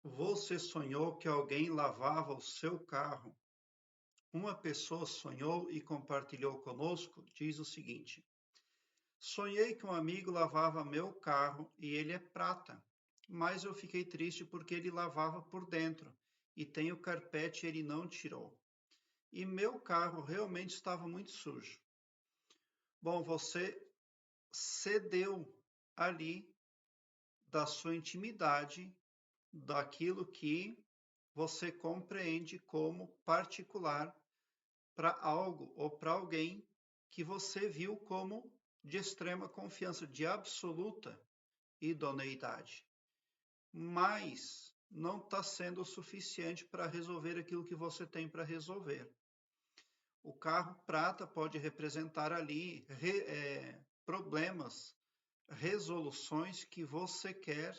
Você sonhou que alguém lavava o seu carro? Uma pessoa sonhou e compartilhou conosco, diz o seguinte: sonhei que um amigo lavava meu carro e ele é prata, mas eu fiquei triste porque ele lavava por dentro e tem o carpete e ele não tirou. E meu carro realmente estava muito sujo. Bom, você cedeu ali da sua intimidade, daquilo que você compreende como particular para algo ou para alguém que você viu como de extrema confiança, de absoluta idoneidade. Mas não está sendo o suficiente para resolver aquilo que você tem para resolver. O carro prata pode representar ali problemas, resoluções que você quer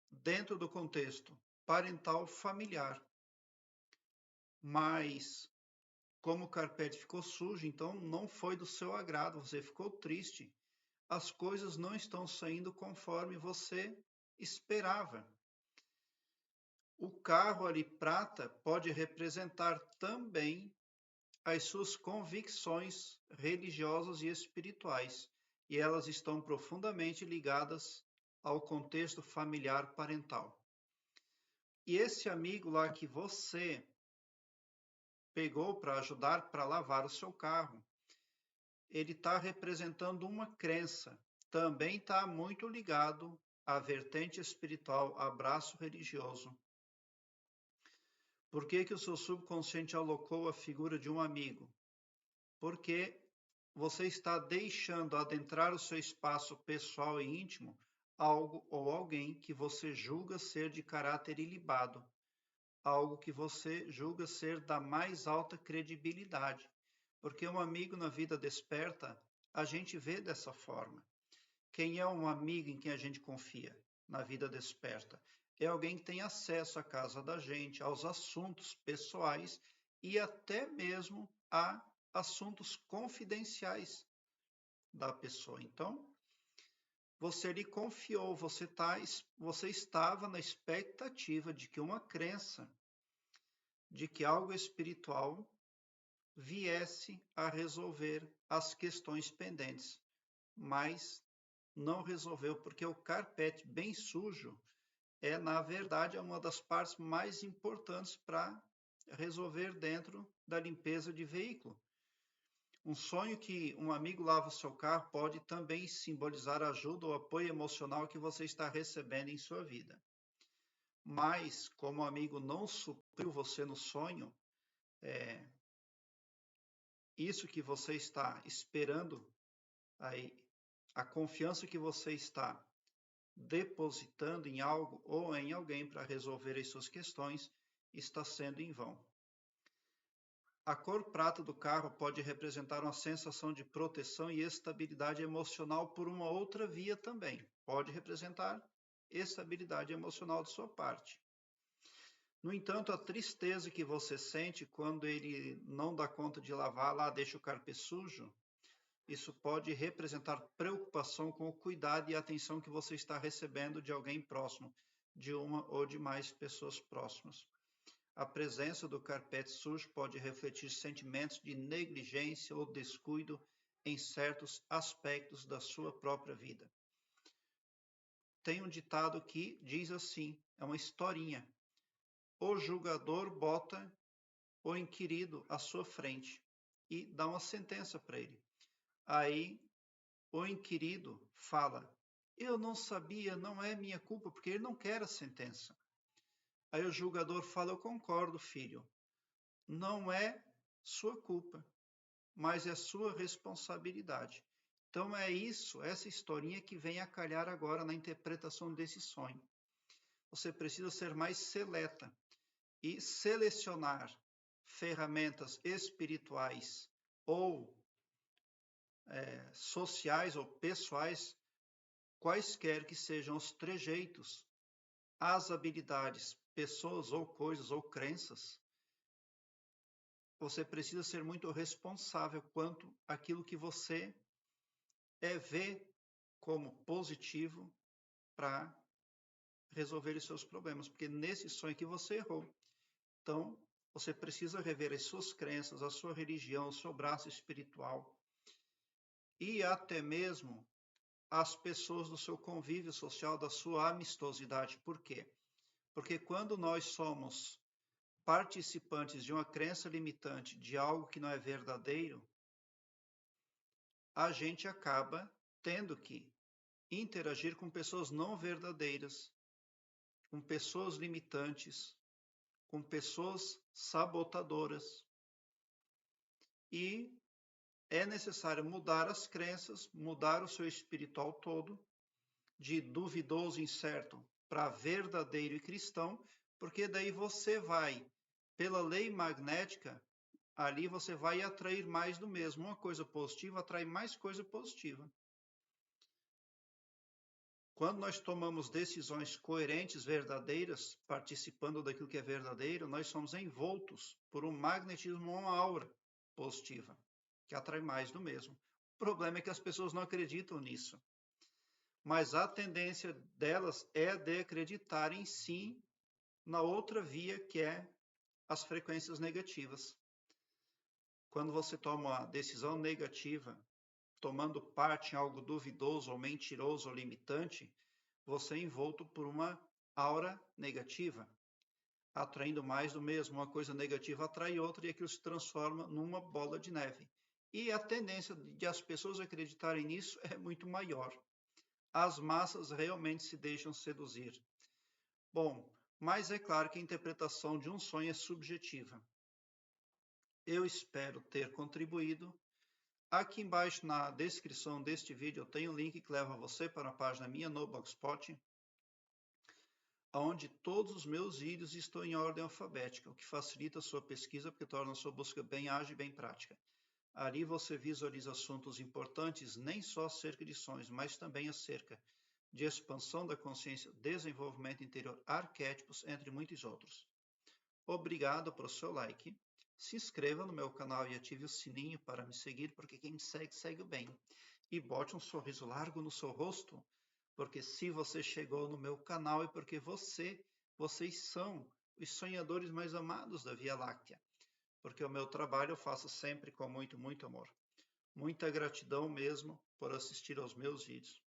dentro do contexto parental familiar. Mas como o carpete ficou sujo, então não foi do seu agrado, você ficou triste. As coisas não estão saindo conforme você esperava. O carro ali prata pode representar também as suas convicções religiosas e espirituais, e elas estão profundamente ligadas ao contexto familiar parental. E esse amigo lá que você pegou para ajudar para lavar o seu carro, ele está representando uma crença, também está muito ligado à vertente espiritual, abraço religioso. Por que o seu subconsciente alocou a figura de um amigo? Porque você está deixando adentrar o seu espaço pessoal e íntimo algo ou alguém que você julga ser de caráter ilibado, algo que você julga ser da mais alta credibilidade. Porque um amigo na vida desperta, a gente vê dessa forma. Quem é um amigo em quem a gente confia na vida desperta? É alguém que tem acesso à casa da gente, aos assuntos pessoais e até mesmo a assuntos confidenciais da pessoa. Então, você lhe confiou, você estava na expectativa de que uma crença, de que algo espiritual viesse a resolver as questões pendentes, mas não resolveu, porque o carpete bem sujo é, na verdade, uma das partes mais importantes para resolver dentro da limpeza de veículo. Um sonho que um amigo lava o seu carro pode também simbolizar a ajuda ou apoio emocional que você está recebendo em sua vida. Mas, como o amigo não supriu você no sonho, isso que você está esperando, aí, a confiança que você está depositando em algo ou em alguém para resolver as suas questões está sendo em vão. A cor prata do carro pode representar uma sensação de proteção e estabilidade emocional por uma outra via também. Pode representar estabilidade emocional de sua parte. No entanto, a tristeza que você sente quando ele não dá conta de lavar lá, deixa o carpete sujo, isso pode representar preocupação com o cuidado e atenção que você está recebendo de alguém próximo, de uma ou de mais pessoas próximas. A presença do carpete sujo pode refletir sentimentos de negligência ou descuido em certos aspectos da sua própria vida. Tem um ditado que diz assim, é uma historinha. O julgador bota o inquirido à sua frente e dá uma sentença para ele. Aí o inquirido fala, eu não sabia, não é minha culpa, porque ele não quer a sentença. Aí o julgador fala, eu concordo, filho, não é sua culpa, mas é sua responsabilidade. Então é isso, essa historinha que vem a calhar agora na interpretação desse sonho. Você precisa ser mais seleta e selecionar ferramentas espirituais ou sociais ou pessoais, quaisquer que sejam os trejeitos, as habilidades, pessoas ou coisas ou crenças, você precisa ser muito responsável quanto àquilo que você vê como positivo para resolver os seus problemas, porque nesse sonho que você errou. Então, você precisa rever as suas crenças, a sua religião, o seu braço espiritual e até mesmo as pessoas do seu convívio social, da sua amistosidade. Por quê? Porque quando nós somos participantes de uma crença limitante, de algo que não é verdadeiro, a gente acaba tendo que interagir com pessoas não verdadeiras, com pessoas limitantes, com pessoas sabotadoras. E é necessário mudar as crenças, mudar o seu espiritual todo, de duvidoso e incerto para verdadeiro e cristão, porque daí você vai, pela lei magnética, ali você vai atrair mais do mesmo. Uma coisa positiva atrai mais coisa positiva. Quando nós tomamos decisões coerentes, verdadeiras, participando daquilo que é verdadeiro, nós somos envoltos por um magnetismo, uma aura positiva, que atrai mais do mesmo. O problema é que as pessoas não acreditam nisso. Mas a tendência delas é de acreditarem sim na outra via, que é as frequências negativas. Quando você toma uma decisão negativa, tomando parte em algo duvidoso ou mentiroso ou limitante, você é envolto por uma aura negativa, atraindo mais do mesmo. Uma coisa negativa atrai outra e aquilo se transforma numa bola de neve. E a tendência de as pessoas acreditarem nisso é muito maior. As massas realmente se deixam seduzir. Bom, mas é claro que a interpretação de um sonho é subjetiva. Eu espero ter contribuído. Aqui embaixo na descrição deste vídeo eu tenho um link que leva você para a página minha no Blogspot, onde todos os meus vídeos estão em ordem alfabética, o que facilita a sua pesquisa porque torna a sua busca bem ágil e bem prática. Ali você visualiza assuntos importantes nem só acerca de sonhos, mas também acerca de expansão da consciência, desenvolvimento interior, arquétipos, entre muitos outros. Obrigado pelo seu like. Se inscreva no meu canal e ative o sininho para me seguir, porque quem me segue, segue o bem. E bote um sorriso largo no seu rosto, porque se você chegou no meu canal é porque vocês são os sonhadores mais amados da Via Láctea. Porque o meu trabalho eu faço sempre com muito, muito amor. Muita gratidão mesmo por assistir aos meus vídeos.